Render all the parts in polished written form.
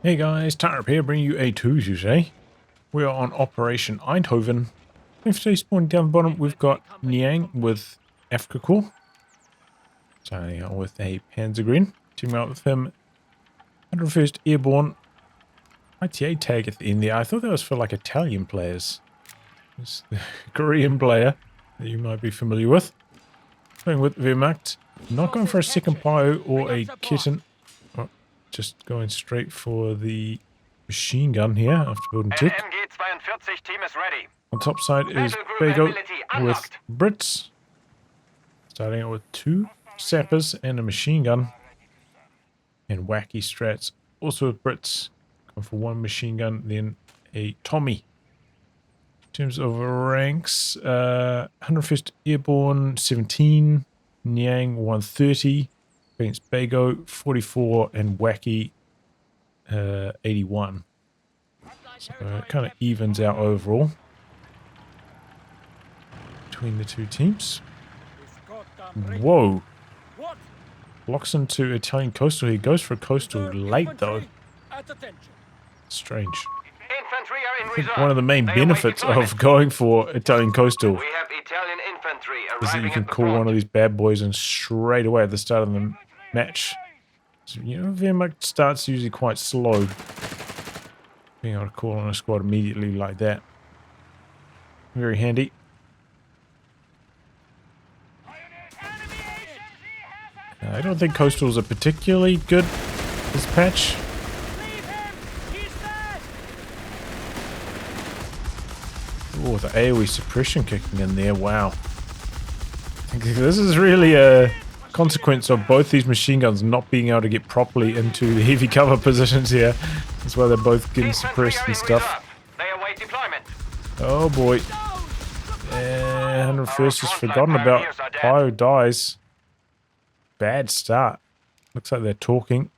Hey guys, Tightrope here, bringing you a Tuesday. We are on Operation Eindhoven. And for today's point down the bottom, we've got Nyang with Afrika Corps. Starting out with a Panzergren. Teaming up with him, 101st Airborne. ITA tag at the end there. I thought that was for like Italian players. It's the Korean player that you might be familiar with. Going with Wehrmacht. Not going for a second Pio or a kitten. Oh, just going straight for the machine gun here after building tick. On top side is Bego with Brits. Starting out with 2 sappers and a machine gun. And WackyStrats also with Brits. Going for 1 machine gun, then a Tommy. In terms of ranks, 101st Airborne 17, Nyang 130, against Bego 44, and Wacky 81. So it kind of evens out overall between the two teams. Whoa! Locks into Italian coastal. He goes for coastal late though. Strange. I think one of the main benefits of going for Italian coastal is that you can call one of these bad boys in straight away at the start of the match. So, you know, Wehrmacht starts usually quite slow. Being able to call on a squad immediately like that. Very handy. I don't think coastals are particularly good this patch. Oh, the AoE suppression kicking in there, wow. I think this is really a consequence of both these machine guns not being able to get properly into the heavy cover positions here. That's why they're both getting suppressed and stuff. Oh boy. And 101st is forgotten about. Pio dies. Bad start. Looks like they're talking.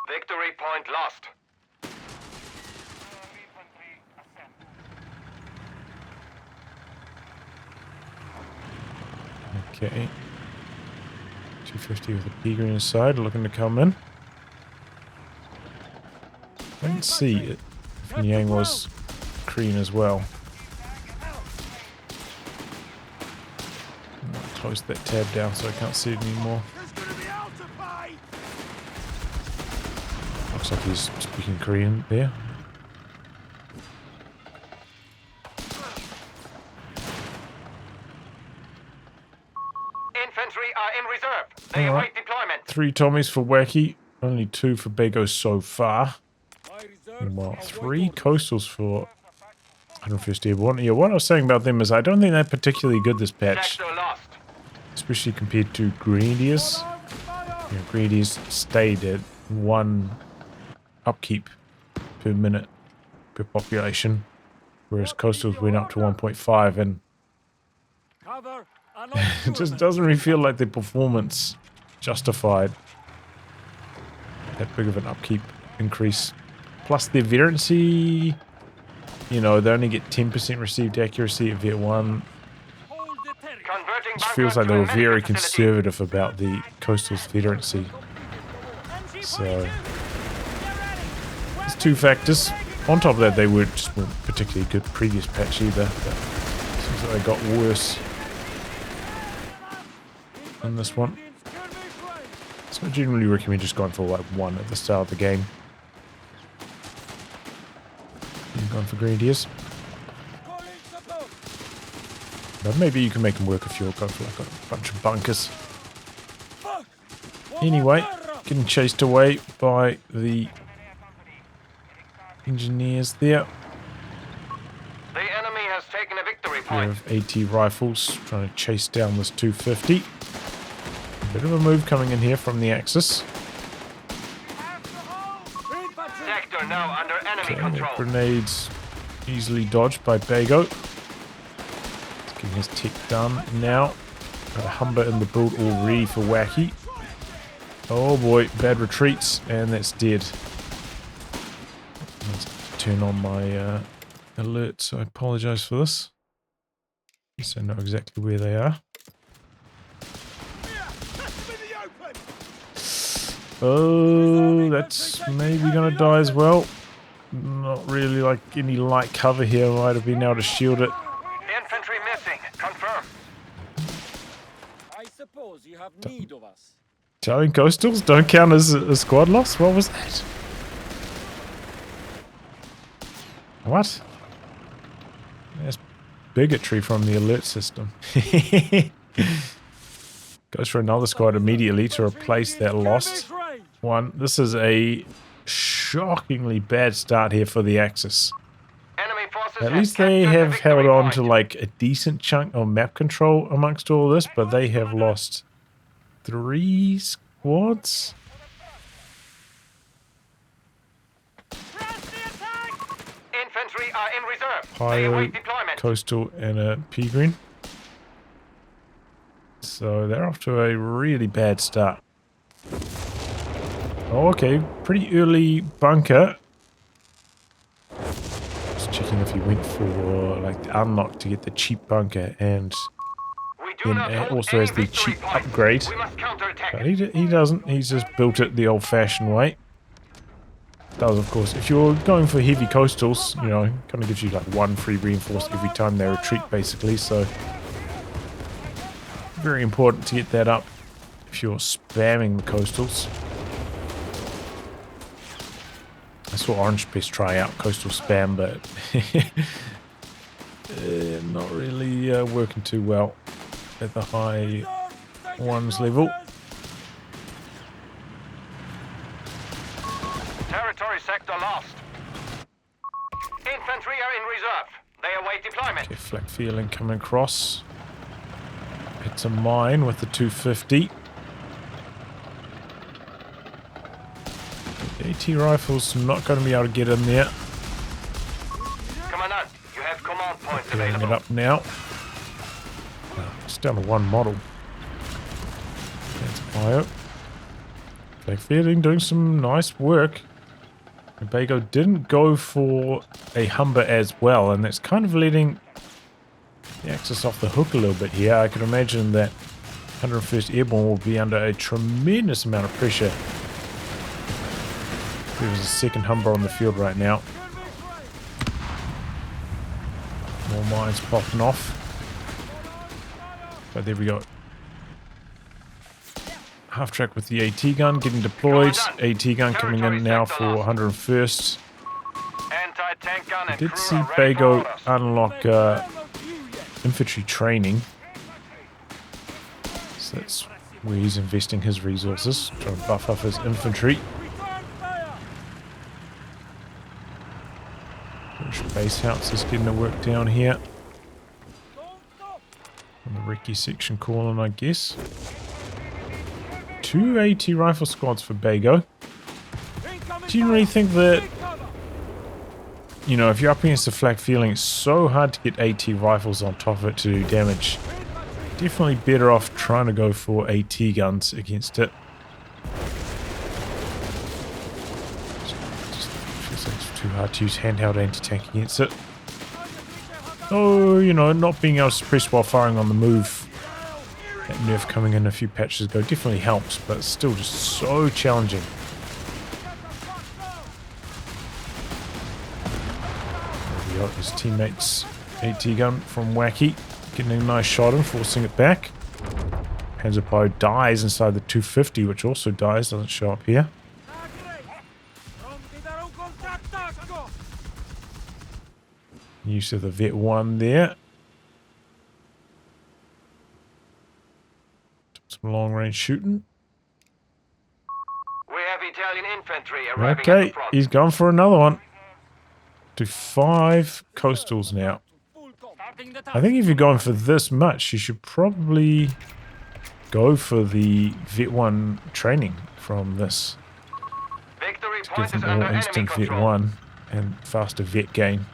Victory point lost. Okay. 250 with the P green side, looking to come in. I didn't see it if Nyang was green as well. I'll close that tab down so I can't see it anymore. Looks like he's speaking Korean there. Infantry are in reserve. They await deployment. 3 Tommies for Wacky, only 2 for Bego so far. Meanwhile, 3 coastals for 101st Airborne. Yeah, what I was saying about them is I don't think they're particularly good this patch. Especially compared to Grenadiers. You know, Grenadiers stayed at 1 upkeep per minute per population. Whereas coastals went up to 1.5 and it just doesn't really feel like their performance justified that big of an upkeep increase. Plus their veterancy, you know, they only get 10% received accuracy at Vet 1. It feels like they were very conservative about the coastal's veterancy. So, there's 2 factors. On top of that, they weren't particularly good previous patch either, but it seems like they got worse in this one. So I generally recommend just going for like 1 at the start of the game. And going for Grenadiers. But maybe you can make them work if you're going for like a bunch of bunkers. Anyway, getting chased away by the engineers there. The enemy has taken a victory Pair point. of AT rifles trying to chase down this 250. Bit of a move coming in here from the Axis. Sector now under enemy control. Grenades easily dodged by Bego. Getting his tick done now. Got a Humber in the build already for Wacky. Oh boy, bad retreats, and that's dead. Let's turn on my alerts. I apologize for this. So I know exactly where they are. Oh, that's maybe gonna die as well. Not really like any light cover here. Might have been able to shield it. Infantry missing. Confirm. I suppose you have need of us. Italian coastals don't count as a squad loss? What was that? What? There's bigotry from the alert system. Goes for another squad immediately to replace that lost one. This is a shockingly bad start here for the Axis. Enemy forces At least they captured the have held victory on point. to like a decent chunk of map control amongst all this, but they have lost 3 squads. Infantry are in reserve. They Pyro, await deployment. coastal, and a pea green. So they're off to a really bad start. Oh, okay. Pretty early bunker. Just checking if he went for like the unlock to get the cheap bunker, and We do then not hold also any has the victory cheap points. upgrade. We must counterattack. But he doesn't. He's just built it the old-fashioned way. Does, of course. If you're going for heavy coastals, you know, kind of gives you like 1 free reinforce every time they retreat, basically. So very important to get that up if you're spamming the coastals. I saw Orange Pest try out coastal spam, but not really working too well at the high ones level. Territory sector lost. Infantry are in reserve. They await deployment. Okay, flak feeling coming across. It's a mine with the 250. The AT rifles not going to be able to get in there. Commandant, you have command points Clearing it available. up now. It's down to 1 model. That's bio. Flak feeling doing some nice work. Bego didn't go for a Humber as well, and that's kind of letting the Axis off the hook a little bit here. I can imagine that 101st Airborne will be under a tremendous amount of pressure. There's a second Humber on the field right now. More mines popping off. But there we go. Half track with the AT gun getting deployed. AT gun coming in now for 101st. Anti-tank gun and Did crew see are ready for Bego orders. unlock infantry training. So that's where he's investing his resources. Trying to buff up his infantry. British base house is getting the work down here. On the recce section calling, I guess. 2 AT rifle squads for Bego. Do you really think that, you know, if you're up against the flak feeling, it's so hard to get AT rifles on top of it to do damage? Definitely better off trying to go for AT guns against it. Just feels like it's too hard to use handheld anti-tank against it. Oh, you know, not being able to suppress while firing on the move. That nerf coming in a few patches ago definitely helps, but it's still just so challenging. There we go, his teammates AT gun from Wacky, getting a nice shot and forcing it back. Panzerpio dies inside the 250, which also dies, doesn't show up here. Use of the Vet 1 there. Some long range shooting. We have Italian infantry arriving at Okay, the front. he's gone for another one. To 5 coastals now. I think if you're going for this much, you should probably go for the Vet 1 training from this. Victory Give point them is all under enemy instant Vet control. 1 and faster Vet gain.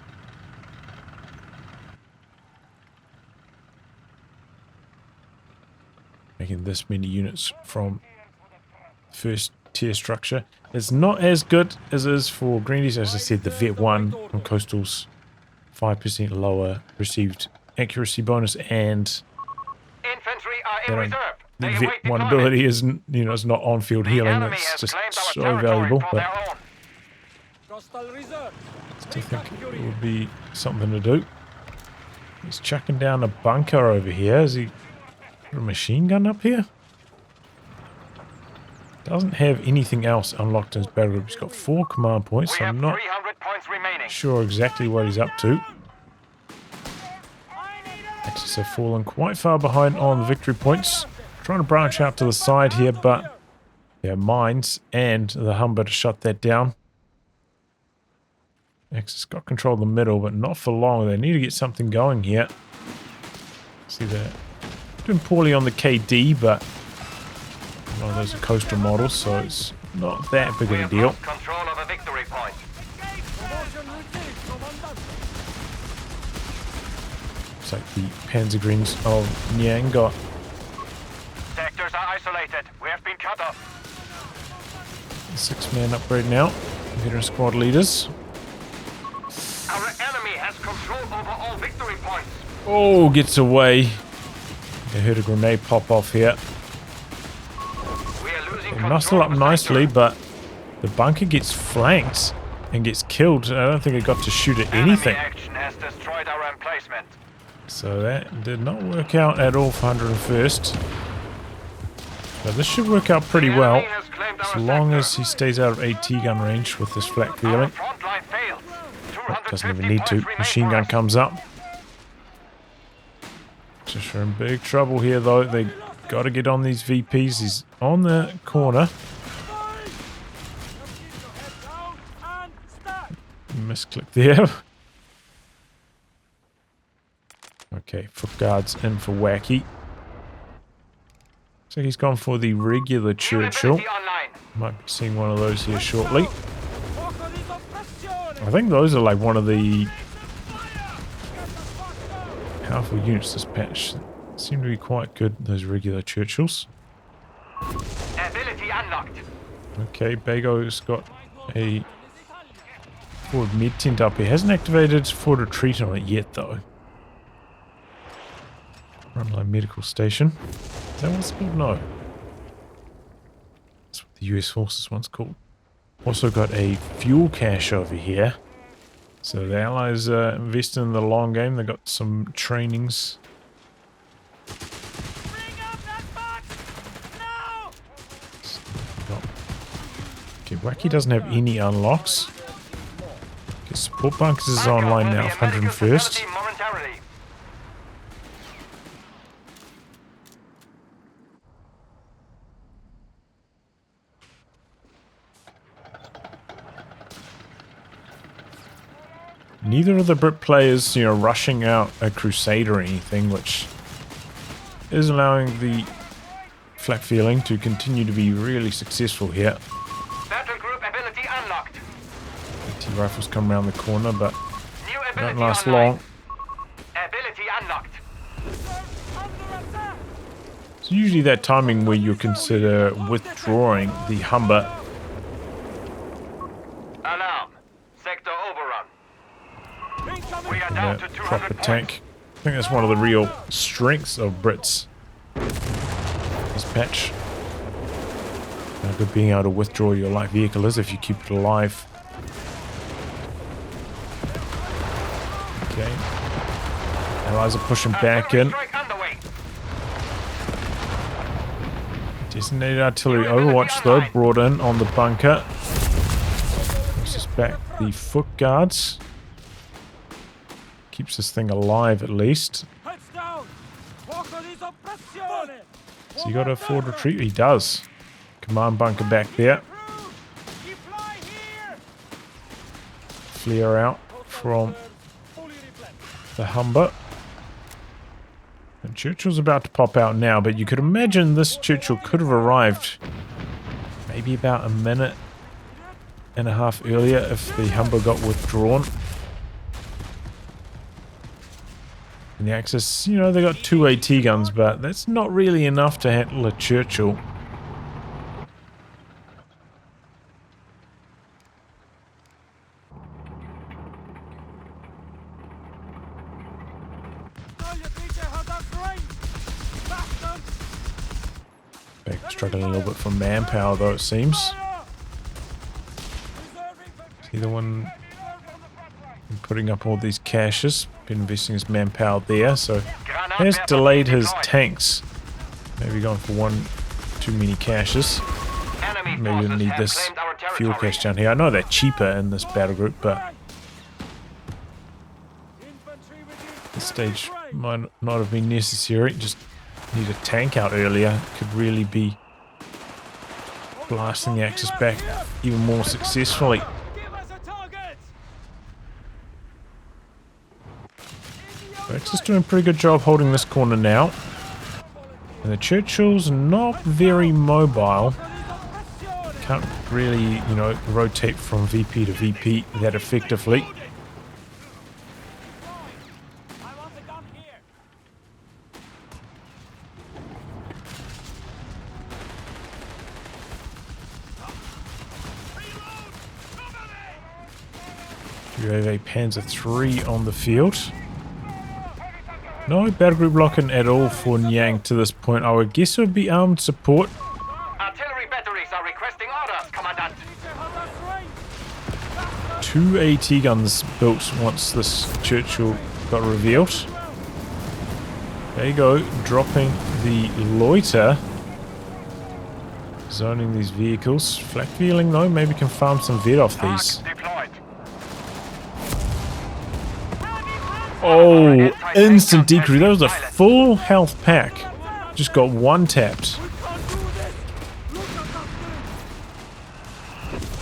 Making this many units from first tier structure. It's not as good as it is for Greenies. As I said, the Vet 1 on coastals 5% lower received accuracy bonus, and Infantry are they in don't reserve. the They Vet await 1 deployment. ability isn't, it's not on-field The healing. enemy It's has just claimed our so territory valuable, for but their own. Coastal reserve. I still think it would be something to do. He's chucking down a bunker over here. Is he got a machine gun up here? Doesn't have anything else unlocked in his battle group. He's got 4 command points, We so have I'm not 300 points remaining. sure exactly what he's up to. Axis have fallen quite far behind on the victory points. Trying to branch out to the side here, but yeah, mines and the Humber to shut that down. Axis got control of the middle, but not for long. They need to get something going here. See, they're doing poorly on the KD, but one of those are coastal models, so it's not that big We of a have deal. lost control of a victory point. It's like the Panzergreens of Nyang got Sectors are isolated. We have been cut off. a 6-man upgrade now. Veteran squad leaders. Our enemy has control over all victory points. Oh, gets away. I heard a grenade pop off here. We are losing They control muscle up of the nicely, sector. but the bunker gets flanked and gets killed. I don't think it got to shoot at anything. Enemy action has destroyed our emplacement. So that did not work out at all for 101st. But this should work out pretty The well, enemy has claimed our as long sector. as he stays out of AT gun range with this flak Our feeling. front line failed. Doesn't 250 even need to. points remain Machine for gun us. comes up. Just in big trouble here, though. They got to get on these VPs. He's on the corner. Misclick there. Okay, foot guards in for Wacky. So he's gone for the regular Churchill. Ability online. Might be seeing one of those here shortly. I think those are like one of the powerful units this patch. Seem to be quite good, those regular Churchills. Ability unlocked. Okay, Bego's got a forward mid tent up here. Hasn't activated forward retreat on it yet, though. Frontline medical station. Is that what it's called? No. That's what the US Forces one's called. Also got a fuel cache over here. So the Allies invested in the long game. They got some trainings. Okay, Wacky doesn't have any unlocks. Okay, support bunkers is online now, 101st. Momentarily. Neither of the Brit players, rushing out a crusade or anything, which is allowing the flak feeling to continue to be really successful here. Battle group ability unlocked. AT rifles come around the corner, but New they don't ability last online. long. Ability unlocked. It's usually that timing where you consider withdrawing the Humber. Alarm. Sector overrun. We are And down that to 200 proper points. tank. I think that's one of the real strengths of Brits. This patch. How good being able to withdraw your light vehicle is if you keep it alive. Okay. Allies are pushing back in. Strike underway. Designated artillery overwatch though brought in on the bunker. Pushes back the foot guards. Keeps this thing alive at least. So you got a forward retreat? He does. Command bunker back there. Flare out from the Humber. And Churchill's about to pop out now, but you could imagine this Churchill could have arrived maybe about a minute and a half earlier if the Humber got withdrawn. And the Axis, they got 2 AT guns, but that's not really enough to handle a Churchill. Struggling a little bit for manpower though, it seems. See the one putting up all these caches, been investing his manpower there, so has delayed his tanks. Maybe going for one too many caches. Maybe we'll need this fuel cache down here. I know they're cheaper in this battle group, but this stage might not have been necessary. Just need a tank out earlier. Could really be blasting the Axis back even more successfully. Axis doing a pretty good job holding this corner now. And the Churchill's not very mobile. Can't really, you know, rotate from VP to VP that effectively. You have a Panzer III on the field. No battle group lock-in at all for Nyang to this point. I would guess it would be armed support. Artillery batteries are requesting orders, Commandant. 2 AT guns built once this Churchill got revealed. There you go, dropping the loiter. Zoning these vehicles. Flak feeling though, maybe can farm some vet off these. Oh, instant decrease. That was a full health pack. Just got one tapped.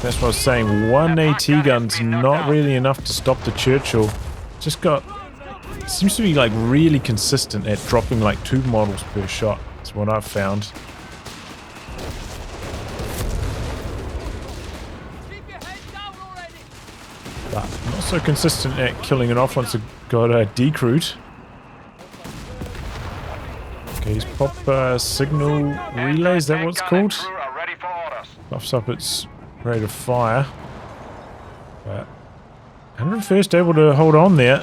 That's what I was saying. One AT gun's not really enough to stop the Churchill. Just got... Seems to be like really consistent at dropping like 2 models per shot. That's what I've found. But not so consistent at killing it off once it got decrewed. Okay, he's pop signal relay, is that what it's called? Buffs up its rate of fire. But 101st able to hold on there.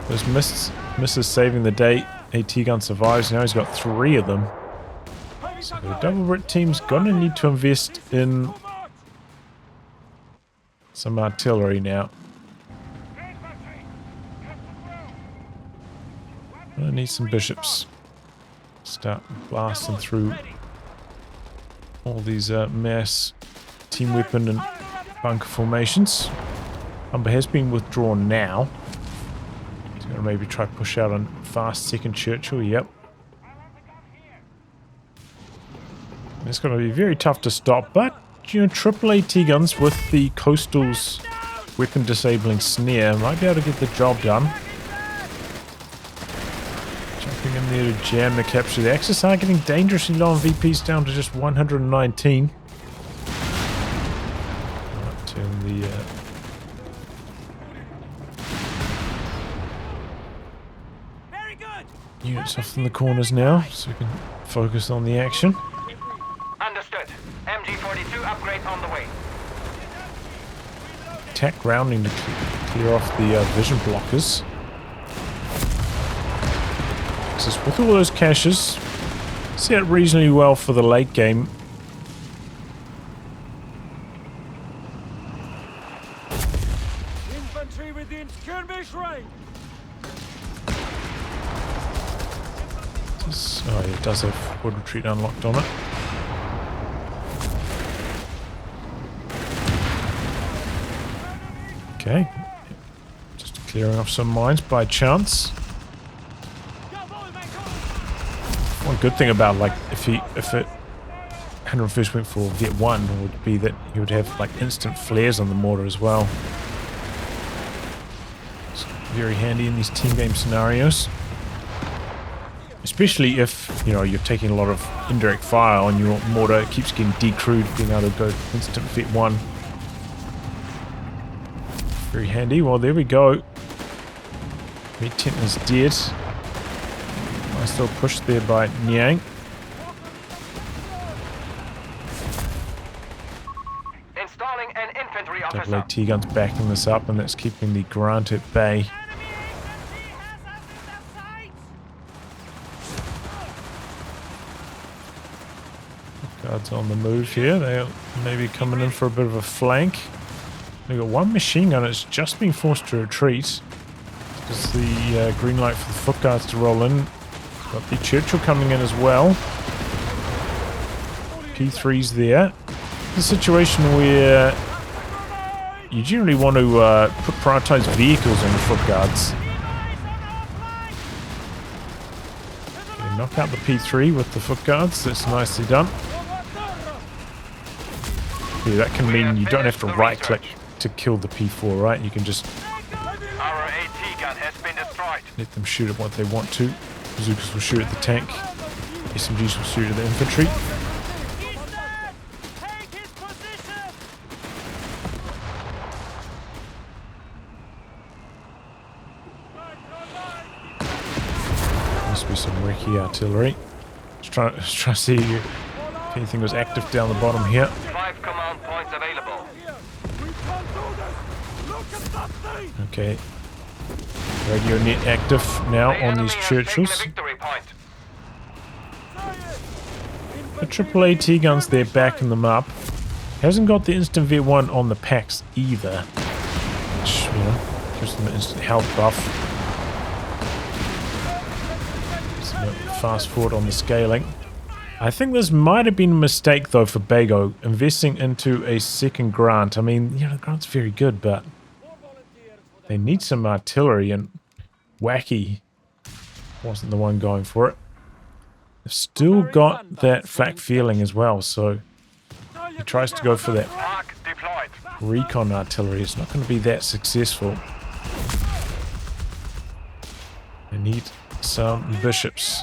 Those misses saving the day. AT gun survives. Now he's got 3 of them. So the double Brit team's gonna need to invest in some artillery now. I need some bishops. Start blasting through all these mass team weapon and bunker formations. Humber has been withdrawn now. He's going to maybe try to push out a fast second Churchill. Yep. It's going to be very tough to stop, but you know, triple AT guns with the Coastal's weapon disabling snare might be able to get the job done. Jumping in there to jam the capture. The Axis are getting dangerously low on VPs, down to just 119. Right, turn the units off in the corners now, so we can focus on the action. Understood. MG42 upgrade on the way. Attack grounding to clear off the vision blockers. With all those caches, set reasonably well for the late game. Infantry within skirmish range. Oh, yeah, it does have forward retreat unlocked on it. Okay, just clearing off some mines by chance. One good thing about like if it 101st went for Vet 1 would be that he would have like instant flares on the mortar as well. It's very handy in these team game scenarios. Especially if, you know, you're taking a lot of indirect fire on your mortar, it keeps getting decrewed, being able to go instant Vet 1. Very handy. Well, there we go. Vet 10 is dead. Nice little push there by Nyang. Installing an infantry officer. Double AT guns backing this up, and that's keeping the Grant at bay. Guards on the move here. They're maybe coming in for a bit of a flank. They've got one machine gun that's just been forced to retreat. There's the green light for the foot guards to roll in. Got the Churchill coming in as well. P3's there. It's a situation where you generally want to prioritize vehicles on the foot guards. Okay, knock out the P3 with the foot guards. That's nicely done. Yeah, that can mean you don't have to right click to kill the P4, right? You can just Our AT gun has been destroyed. let them shoot at what they want to. Bazookas will shoot at the tank. SMGs will shoot at the infantry. Must be some wacky artillery. Let's try to see if anything was active down the bottom here. 5 command points available. Okay. Radio net active now The on enemy these has taken Churchills. the victory point. The triple AT guns there backing them up. Hasn't got the instant V1 on the packs either. Which, you know, gives them an instant health buff. So fast forward on the scaling. I think this might have been a mistake though for Bego, investing into a second grant. I mean, you know, the grant's very good, but they need some artillery, and Wacky wasn't the one going for it. They've still got that flak feeling as well, so he tries to go for that Arc deployed. recon artillery. It's not going to be that successful. They need some bishops.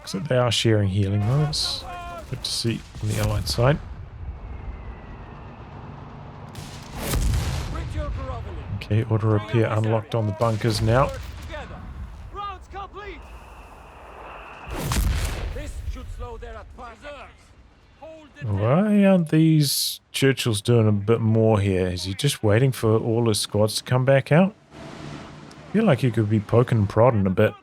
So they are sharing healing moments. Good to see on the allied side. Okay, auto repair unlocked on the bunkers now. Why aren't these Churchills doing a bit more here? Is he just waiting for all his squads to come back out? I feel like he could be poking and prodding a bit.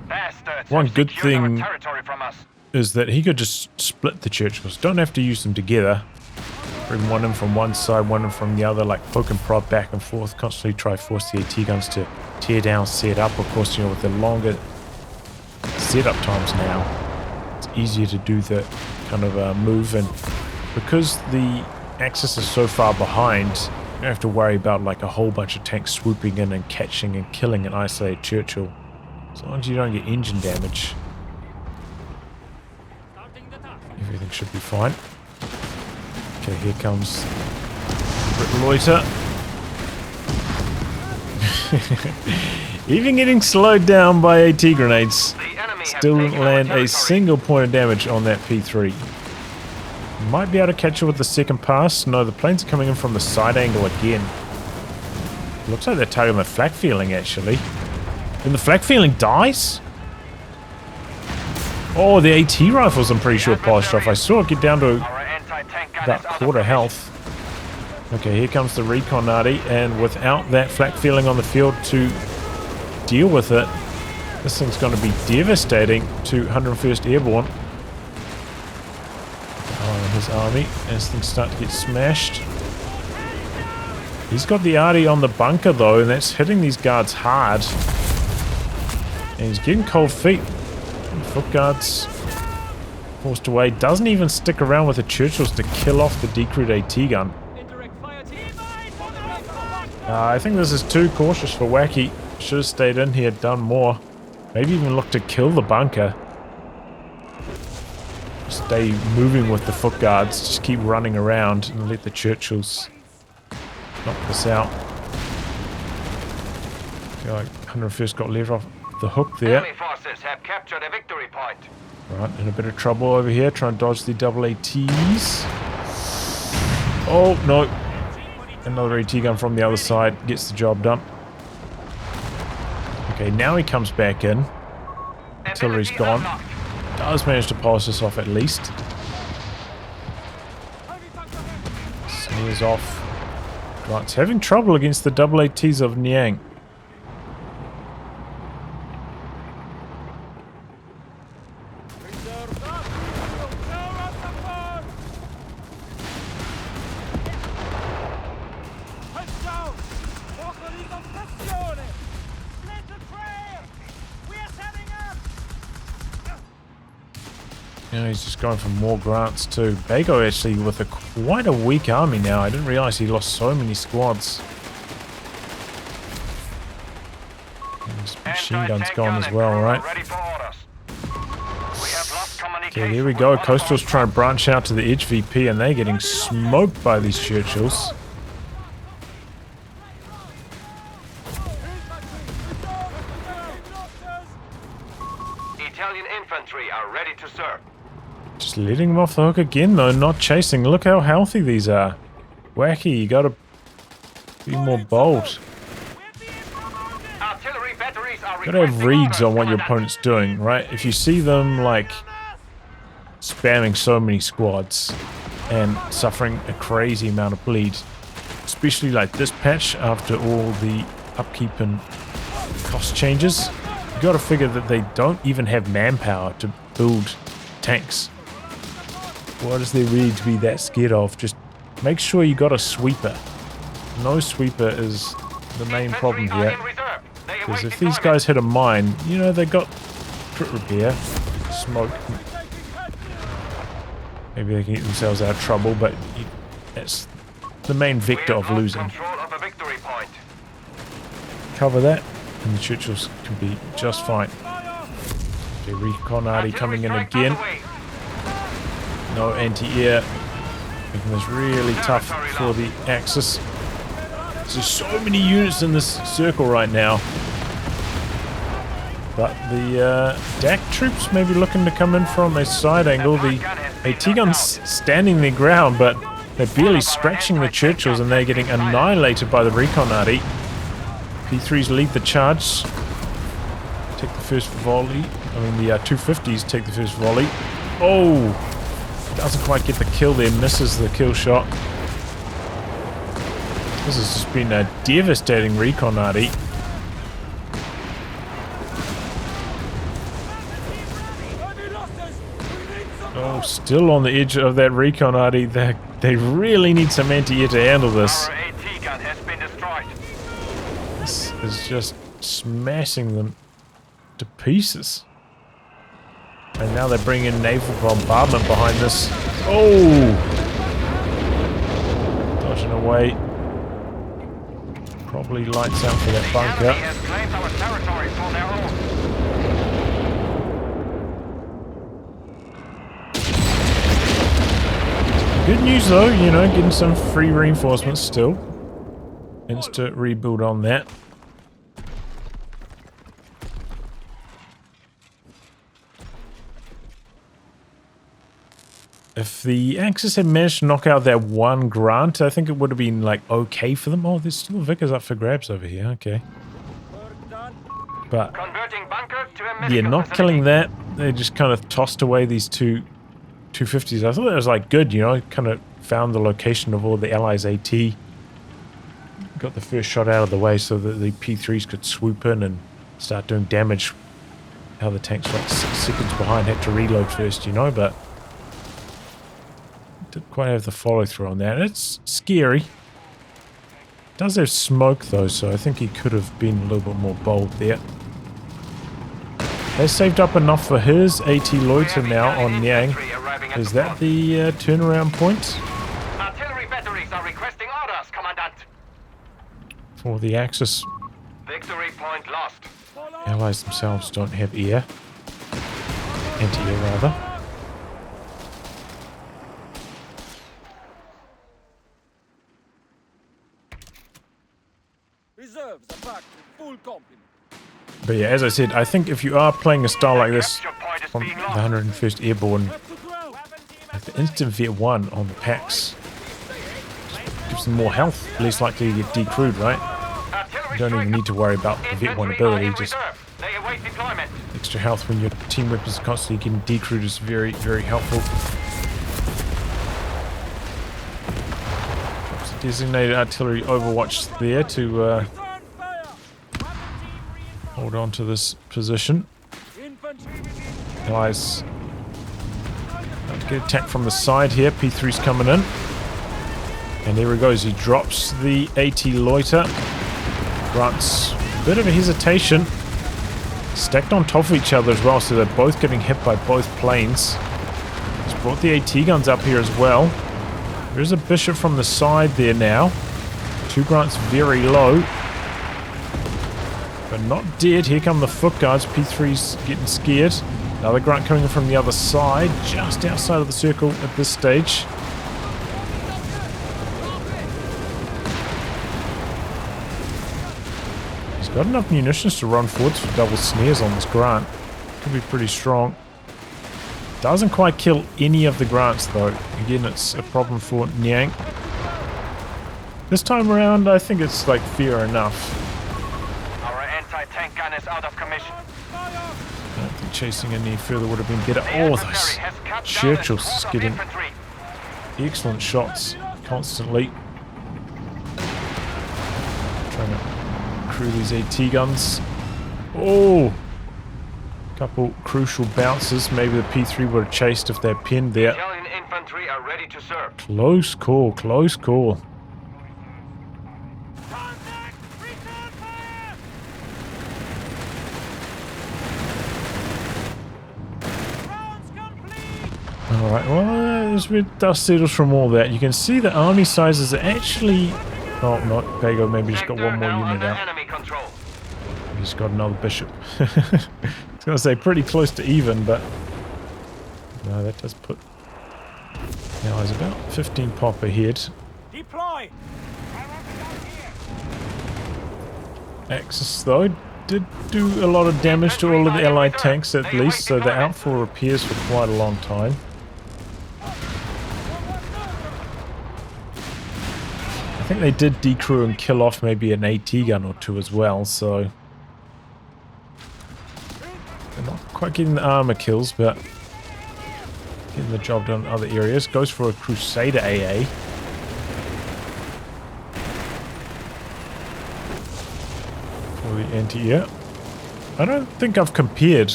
Bastards One have good secured our thing territory from us. is that he could just split the Churchills. Don't have to use them together. Bring one in from one side, one in from the other, like poke and prod back and forth. Constantly try force the AT guns to tear down, set up. Of course, you know, with the longer setup times now, it's easier to do the kind of move. And because the Axis is so far behind, you don't have to worry about like a whole bunch of tanks swooping in and catching and killing an isolated Churchill. As long as you don't get engine damage, everything should be fine. Okay, here comes Brit Loiter. Even getting slowed down by AT grenades, The enemy has still didn't taken our land a territory. single point of damage on that P3. Might be able to catch it with the second pass. No, the planes are coming in from the side angle again. Looks like they're targeting the flak feeling actually. And the flak feeling dies? Oh, the AT rifles I'm pretty sure polished off. I saw it get down to Our anti-tank gun about is out of quarter commission. health. Okay, here comes the recon arty, and without that flak feeling on the field to deal with it, this thing's going to be devastating to 101st Airborne. Oh, his army, as things start to get smashed. He's got the arty on the bunker though, and that's hitting these guards hard. And he's getting cold feet. Foot guards forced away. Doesn't even stick around with the Churchills to kill off the decrewed AT gun. I think this is too cautious for Wacky. Should have stayed in here, done more. Maybe even look to kill the bunker. Stay moving with the foot guards. Just keep running around and let the Churchills knock this out. I feel like 101st got let off the hook there. Enemy forces have captured a victory point. Right, in a bit of trouble over here. Trying to dodge the double ATs. Oh, no. Another AT gun from the other side gets the job done. Okay, now he comes back in. Artillery's Ability gone. unlocked. Does manage to polish this off at least. Sneers off. Grant's having trouble against the double ATs of Nyang. Yeah, he's just going for more grants too. Bego actually with quite a weak army now. I didn't realize he lost so many squads. And his machine gun's gone as well, right? Okay, here we go. Coastal's trying to branch out to the edge VP and they're getting smoked by these Churchills. Italian infantry are ready to serve. Just letting them off the hook again though, not chasing. Look how healthy these are. Wacky, you gotta be more bold. Artillery batteries are Gotta have reads on what your opponent's doing, right? If you see them like spamming so many squads and suffering a crazy amount of bleed, especially like this patch after all the upkeep and cost changes, you gotta figure that they don't even have manpower to build tanks. What is there really to be that scared of? Just make sure you got a sweeper. No sweeper is the main problem here. Because if these guys hit a mine, you know, they got crit repair, smoke. Maybe they can get themselves out of trouble, but that's the main vector of losing. Cover that, and the Churchills can be just fine. Okay, recon arty coming in again. No anti-air, making this really tough for the Axis. There's so many units in this circle right now. But the DAC troops may be looking to come in from a side angle. The AT guns standing their ground, but they're barely scratching the Churchills and they're getting annihilated by the recon arty. P3s lead the charge. Take the first volley. I mean, the 250s take the first volley. Oh! Doesn't quite get the kill there. Misses the kill shot. This has just been a devastating recon arty. Oh, still on the edge of that recon arty. They really need some anti-air to handle this. This is just smashing them to pieces. And now they bring in naval bombardment behind this. Oh! Dodging away. Probably lights out for that bunker. Good news though, you know, getting some free reinforcements still. Insta rebuild on that. If the Axis had managed to knock out that one grant, I think it would have been like okay for them. Oh, there's still Vickers up for grabs over here. Okay. But yeah, not killing that. They just kind of tossed away these two 250s. I thought that was like good, you know, kind of found the location of all the Allies AT. Got the first shot out of the way so that the P3s could swoop in and start doing damage. How the tanks like 6 seconds behind had to reload first, you know, but didn't quite have the follow through on that. It's scary. Does have smoke though, so I think he could have been a little bit more bold there. Has saved up enough for his AT loiter now on Nyang. Is that the turnaround point? Artillery batteries are requesting orders, Commandant. For the Axis. Victory point lost. Allies themselves don't have air. Anti-air rather. Reserves are back to full complement. But yeah, as I said, I think if you are playing a style like this from the 101st Airborne, like the instant Vet 1 on the packs gives them more health, less likely to get decrewed, right? You don't even need to worry about the Vet 1 ability, just extra health when your team weapons are constantly getting decrewed is very, very helpful. Designated artillery overwatch there to hold on to this position. Allies about to get attacked from the side here. P3's coming in. And there he goes. He drops the AT loiter. Grants a bit of a hesitation. Stacked on top of each other as well, so they're both getting hit by both planes. Brought the AT guns up here as well. There's a bishop from the side there now. 2 grunts very low. But not dead. Here come the foot guards. P3's getting scared. Another grunt coming in from the other side. Just outside of the circle at this stage. He's got enough munitions to run forwards for double snares on this grunt. Could be pretty strong. Doesn't quite kill any of the grunts though. Again, it's a problem for Nyang. This time around, I think it's like fair enough. Our anti-tank gun is out of commission. I don't think chasing any further would have been better. Oh, those Churchills just getting excellent shots constantly. Trying to crew these AT guns. Oh! Couple crucial bounces. Maybe the P3 would have chased if they're pinned there. Italian infantry are ready to serve. Close call, close call. Alright, well, as we dust settles from all that, you can see the army sizes are actually... Oh, not Bego, maybe just got one more unit out. He's got another bishop. I was going to say pretty close to even, but... No, that does put... Now he's about 15 pop ahead. Deploy. Axis, though, did do a lot of damage to all of the allied tanks at least, so they're out for repairs for quite a long time. I think they did decrew and kill off maybe an AT gun or 2 as well, so... They're not quite getting the armor kills, but... Getting the job done in other areas. Goes for a Crusader AA. For the anti-air. I don't think I've compared...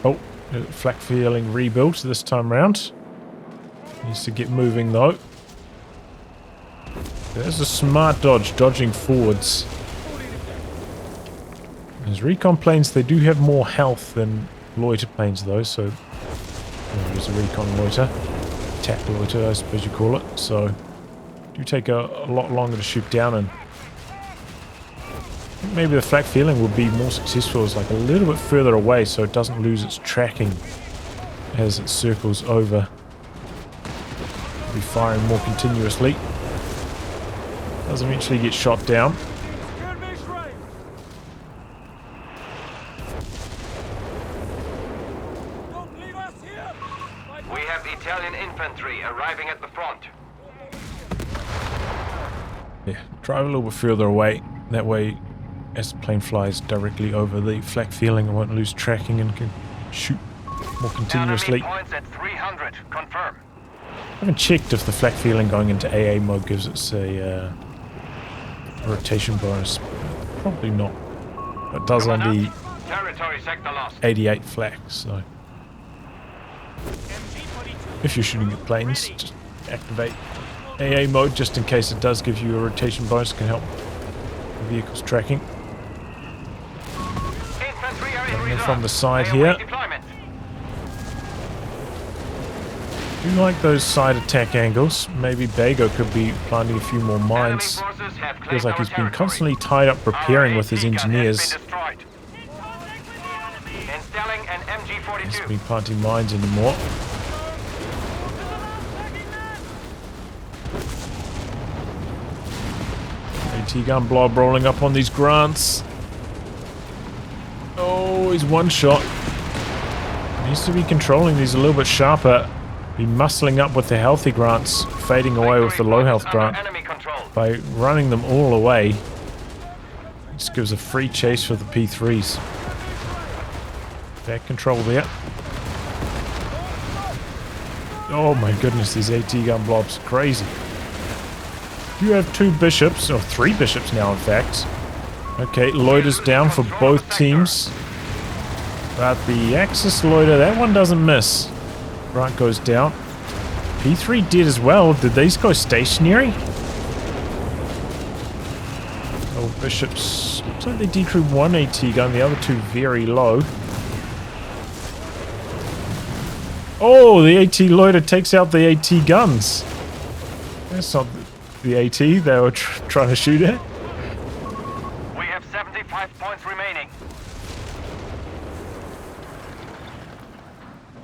Oh, flak feeling rebuilt this time round. Needs to get moving though. There's a smart dodge, dodging forwards. As recon planes, they do have more health than loiter planes though, so... Oh, there's a recon loiter. Attack loiter, I suppose you call it. So, do take a lot longer to shoot down, and... I think maybe the flak feeling would be more successful as like a little bit further away so it doesn't lose its tracking as it circles over. Be firing more continuously. Does eventually get shot down. We have Italian infantry arriving at the front. Yeah, drive a little bit further away. That way, as the plane flies directly over the flak feeling, I won't lose tracking and can shoot more continuously. Enemy points at 300. Confirm. I haven't checked if the flak feeling going into AA mode gives us a rotation bonus. Probably not. It does on the Territory sector lost. 88 flak, so... If you're shooting at planes, just activate AA mode just in case it does give you a rotation bonus. It can help the vehicle's tracking. And then from the side here. Do like those side attack angles. Maybe Bego could be planting a few more mines. Feels like he's been constantly tied up preparing with his engineers. He hasn't been planting mines anymore. AT gun blob rolling up on these grunts. Oh, he's one shot. Needs to be controlling these a little bit sharper. Be muscling up with the healthy grunts, fading away with the low health grunt. By running them all away, just gives a free chase for the P3s. Back control there. Oh my goodness, these AT gun blobs, crazy. You have 2 bishops, or 3 bishops now in fact. Okay, loiter's down for both teams. But the Axis loiter, that one doesn't miss. Grunt goes down. P3 did as well. Did these go stationary? Oh, bishops. Looks like they decrewed 1 AT gun, the other 2 very low. Oh, the AT loader takes out the AT guns. That's not the AT they were trying to shoot at. We have 75 points remaining.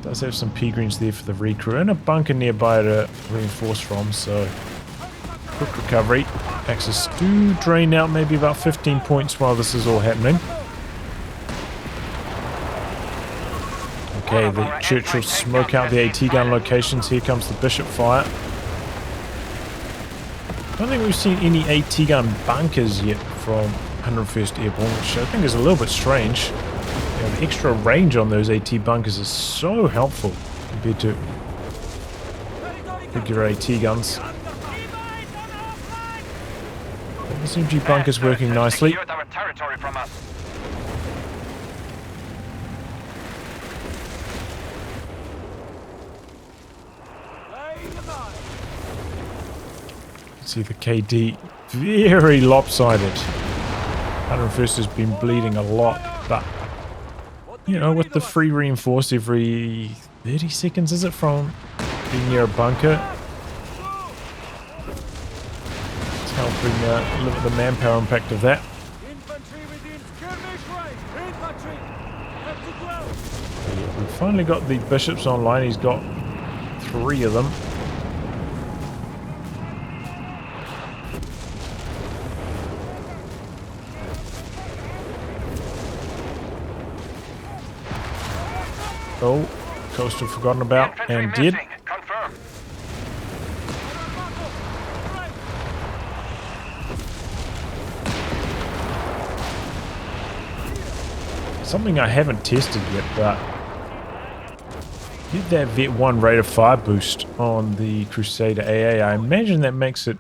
Does have some P-greens there for the recrew and a bunker nearby to reinforce from, so quick recovery. Axis do drain out maybe about 15 points while this is all happening. Okay, the Churchill smoke out the AT gun locations. Here comes the Bishop fire. I don't think we've seen any AT gun bunkers yet from 101st Airborne, which I think is a little bit strange. You know, the extra range on those AT bunkers is so helpful compared to regular AT guns. SMG bunker's working nicely. Secured our territory from us. See the KD very lopsided. 101st has been bleeding a lot, but you know, with the free reinforce every 30 seconds, is it, from being near a bunker? It's helping limit the manpower impact of that. Infantry within skirmish range. Infantry. Have to ground. Yeah, we've finally got the bishops online. He's got 3 of them. Oh, coastal forgotten about and did. Confirm. Something I haven't tested yet, but did that Vet 1 rate of fire boost on the Crusader AA. I imagine that makes it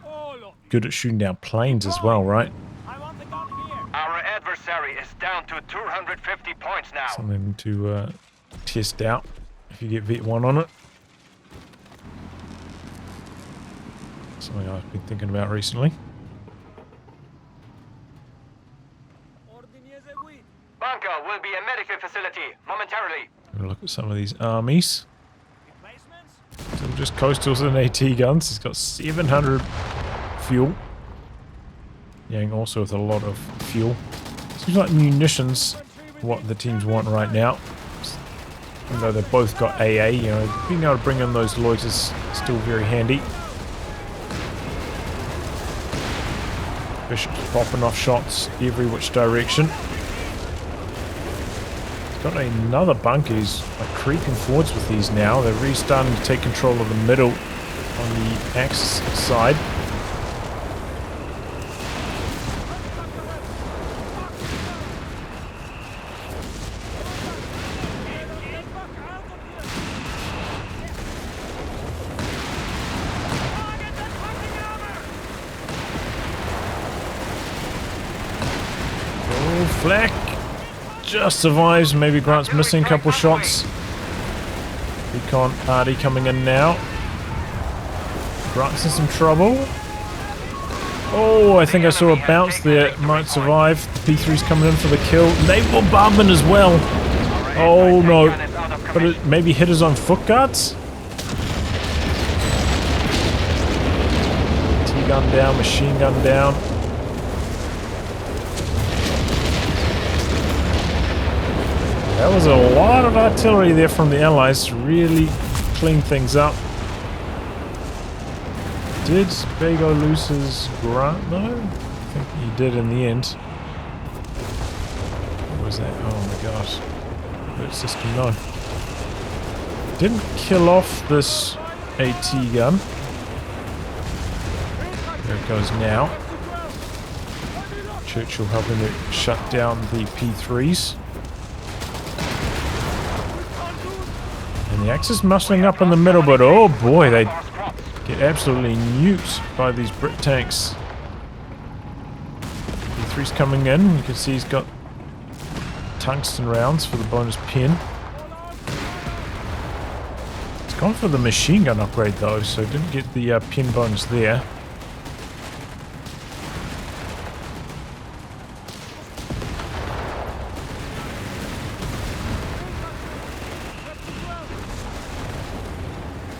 good at shooting down planes as well, right? Our adversary is down to 250 points now. Something to test out if you get Vet 1 on it. Something I've been thinking about recently. Bunker will be a medical facility momentarily. We'll look at some of these armies. So just coastals and AT guns. It's got 700 fuel. Yang also with a lot of fuel. Seems like munitions what the teams want right now. Even though they've both got AA, you know, being able to bring in those loiters is still very handy. Bishop's popping off shots every which direction. He's got another bunker. He's like creeping forwards with these now. They're really starting to take control of the middle on the Axis side. Fleck just survives. Maybe Grant's missing a couple shots. Recon party coming in now. Grant's in some trouble. Oh, I think I saw a bounce there. Might survive. The P3's coming in for the kill. Naval bombardment as well. Oh no. But it maybe hit his own foot guards. T-gun down, machine gun down. That was a lot of artillery there from the Allies to really clean things up. Did Bego lose his Grant though? I think he did in the end. What was that? Oh my gosh. Alert system, no. Didn't kill off this AT gun. There it goes now. Churchill helping to shut down the P3s. And the Axis muscling up in the middle, but oh boy, they get absolutely nuked by these Brit tanks. P3's coming in. You can see he's got tungsten rounds for the bonus pin. It's gone for the machine gun upgrade though, so didn't get the pin bonus there.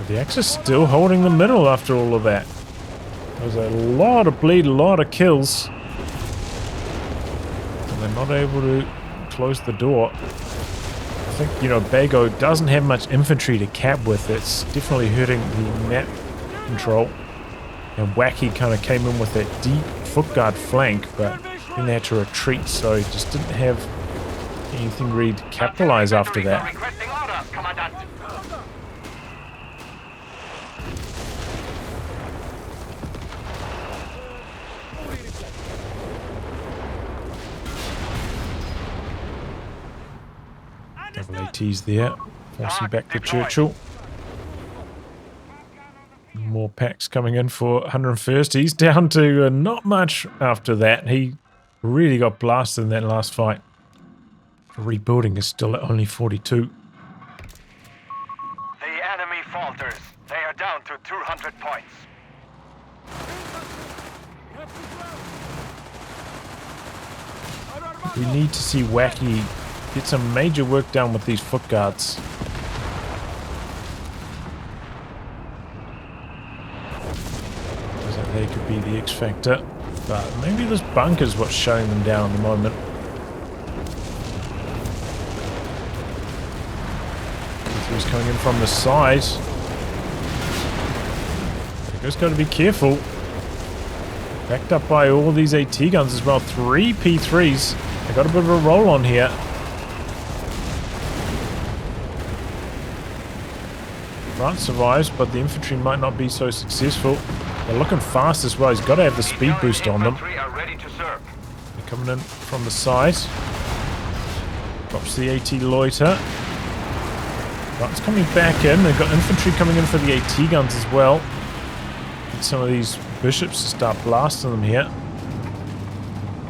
But the Axis still holding the middle after all of that. There's a lot of bleed, a lot of kills. And they're not able to close the door. I think, you know, Bego doesn't have much infantry to cap with. It's definitely hurting the map control. And Wacky kind of came in with that deep footguard flank, but then they had to retreat, so he just didn't have anything really to capitalize after that. Requesting orders, Commandant. Double ATs there, forcing back to Churchill. More packs coming in for 101st. He's down to not much after that. He really got blasted in that last fight. Rebuilding is still at only 42. The enemy falters. They are down to 200 points. We need to see Wacky get some major work done with these foot guards. They could be the X factor, but maybe this bunker is what's showing them down at the moment. He's coming in from the side. Just got to be careful. Backed up by all these AT guns as well. 3 P3s. They got a bit of a roll on here. France survives, but the infantry might not be so successful. They're looking fast as well. He's got to have the speed boost on them. They're coming in from the side. Drops the AT loiter. But it's coming back in. They've got infantry coming in for the AT guns as well. Get some of these bishops to start blasting them here.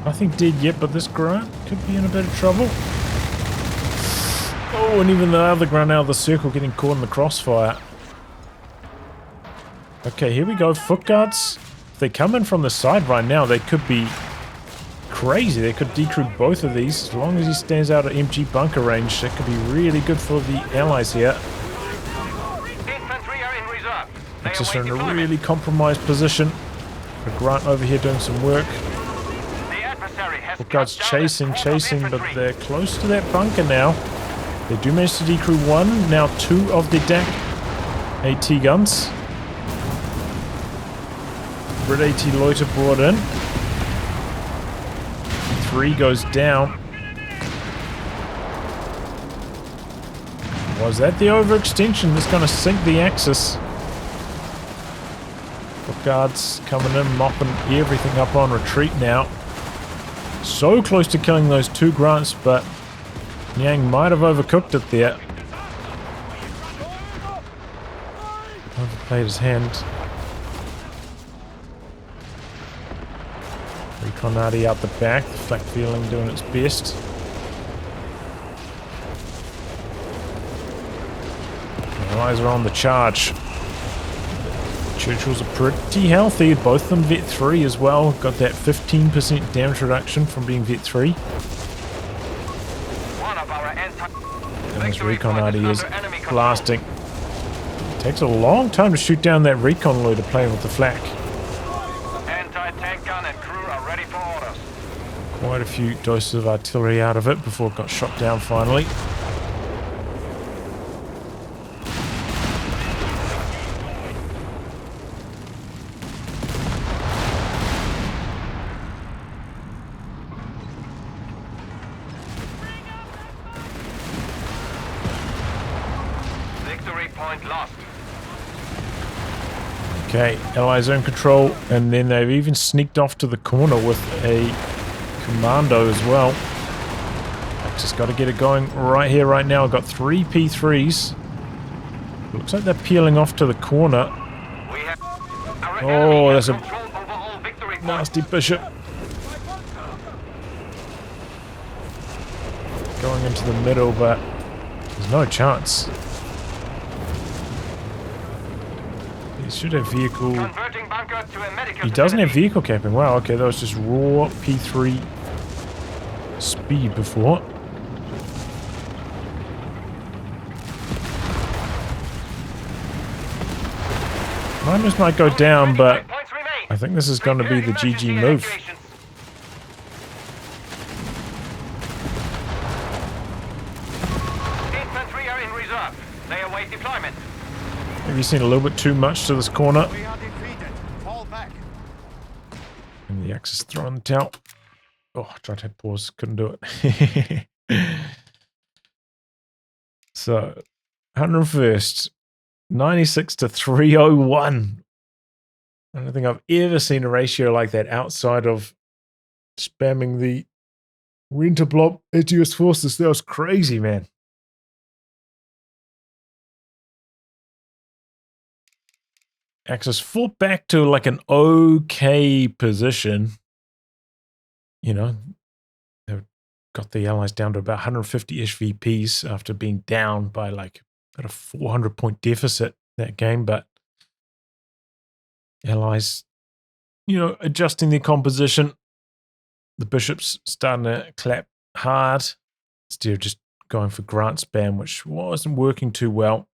Nothing dead yet, but this grunt could be in a bit of trouble. Oh, and even the other grunt out of the circle getting caught in the crossfire. Okay, here we go. Foot guards. If they come in from the side right now, they could be crazy. They could decrew both of these. As long as he stands out at MG bunker range, that could be really good for the allies here. Axis are in a really compromised position. The grunt over here doing some work. Foot guards chasing, but they're close to that bunker now. They do manage to decrew one, now 2 of the DAC AT guns. Brit AT loiter brought in. 3 goes down. Was that the overextension that's going to sink the Axis? Foot guards coming in, mopping everything up on retreat now. So close to killing those 2 grunts, but Nyang might have overcooked it there. Overplayed his hand. Reconati out the back, the flak feeling doing its best. The eyes are on the charge. Churchills are pretty healthy, both of them Vet 3 as well. Got that 15% damage reduction from being Vet 3. And this Reconati is blasting. It takes a long time to shoot down that recon loader playing with the flak. Anti-tank gun and crew are ready for orders. Quite a few doses of artillery out of it before it got shot down finally. Victory point lost. Okay, Allies are in control, and then they've even sneaked off to the corner with a commando as well. I've just got to get it going right here, right now. I've got 3 P3s. Looks like they're peeling off to the corner. Oh, there's a nasty bishop. Going into the middle, but there's no chance. He should have vehicle. He doesn't have vehicle capping. Wow, okay, that was just raw P3 speed before. Miners might go down, but Points remain. I think this is going to be the GG move. Infantry are in reserve. They await deployment. Have you seen a little bit too much to this corner? We are defeated. Fall back. And the Axis throwing the towel. Oh, I tried to hit pause, couldn't do it. So, 101st, 96 to 301. I don't think I've ever seen a ratio like that outside of spamming the winter blob into US forces. That was crazy, man. Axis fought back to like an okay position. You know, they've got the Allies down to about 150-ish VPs after being down by like at a 400-point deficit that game. But Allies, you know, adjusting their composition. The bishops starting to clap hard instead of just going for Grant spam, which wasn't working too well.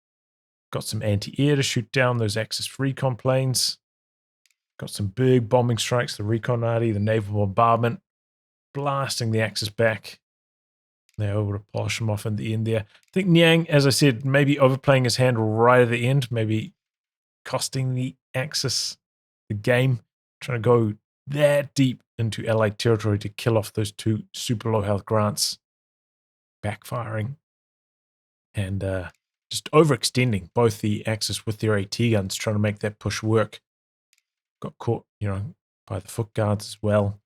Got some anti-air to shoot down those Axis recon planes. Got some big bombing strikes, the recon arty, the naval bombardment, blasting the Axis back. They're able to polish them off in the end there. I think Nyang, as I said, maybe overplaying his hand right at the end, maybe costing the Axis the game, trying to go that deep into Allied territory to kill off those two super low health Grants, backfiring, and just overextending both the Axis with their AT guns, trying to make that push work. Got caught, you know, by the foot guards as well.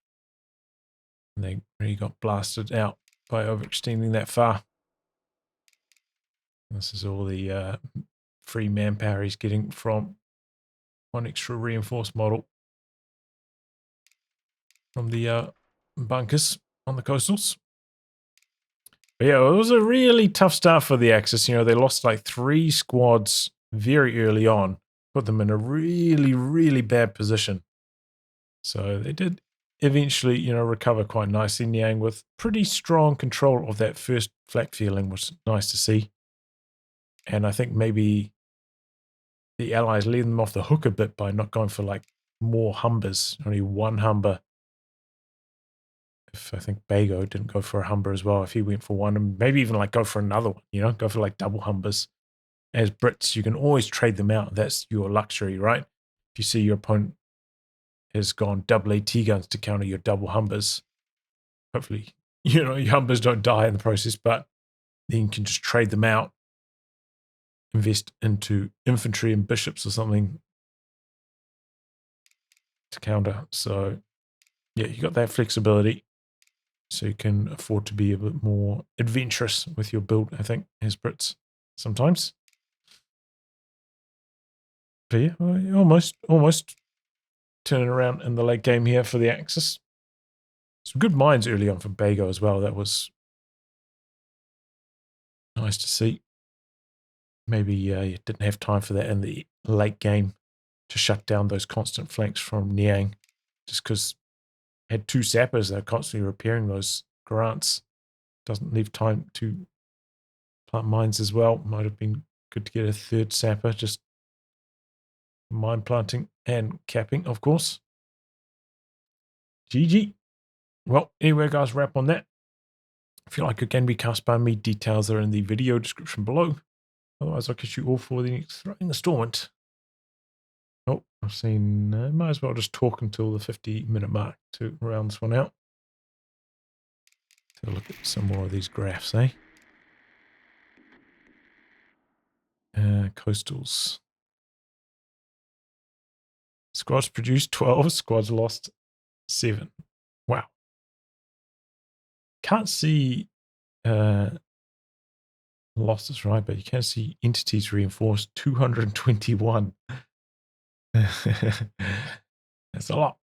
And they really got blasted out by overextending that far. This is all the free manpower he's getting from one extra reinforced model from the bunkers on the coastals. But yeah, it was a really tough start for the Axis. You know, they lost like 3 squads very early on, put them in a really, really bad position. So they did eventually, you know, recover quite nicely. Nyang with pretty strong control of that first flak feeling was nice to see. And I think maybe the Allies let them off the hook a bit by not going for like more Humbers, only one Humber. If I think Bego didn't go for a Humber as well, if he went for one, and maybe even like go for another one, you know, go for like double Humbers. As Brits, you can always trade them out. That's your luxury, right? If you see your opponent has gone double AT guns to counter your double Humbers, hopefully, you know, your Humbers don't die in the process, but then you can just trade them out, invest into infantry and bishops or something to counter. So, yeah, you got that flexibility. So you can afford to be a bit more adventurous with your build, I think, as Brits sometimes. But yeah, almost turning around in the late game here for the Axis. Some good mines early on from Bego as well. That was nice to see. Maybe you didn't have time for that in the late game to shut down those constant flanks from Nyang, just because had 2 sappers that are constantly repairing those Grants. Doesn't leave time to plant mines as well. Might have been good to get a 3rd sapper, just mine planting and capping, of course. GG. Well, anyway, guys, wrap on that. If you like it can be cast by me, details are in the video description below. Otherwise, I'll catch you all for the next throwing installment. Oh, I've seen, might as well just talk until the 50-minute mark to round this one out. Take a look at some more of these graphs, eh? Coastals. Squads produced 12, squads lost 7. Wow. Can't see losses, right? But you can see entities reinforced 221. That's a lot.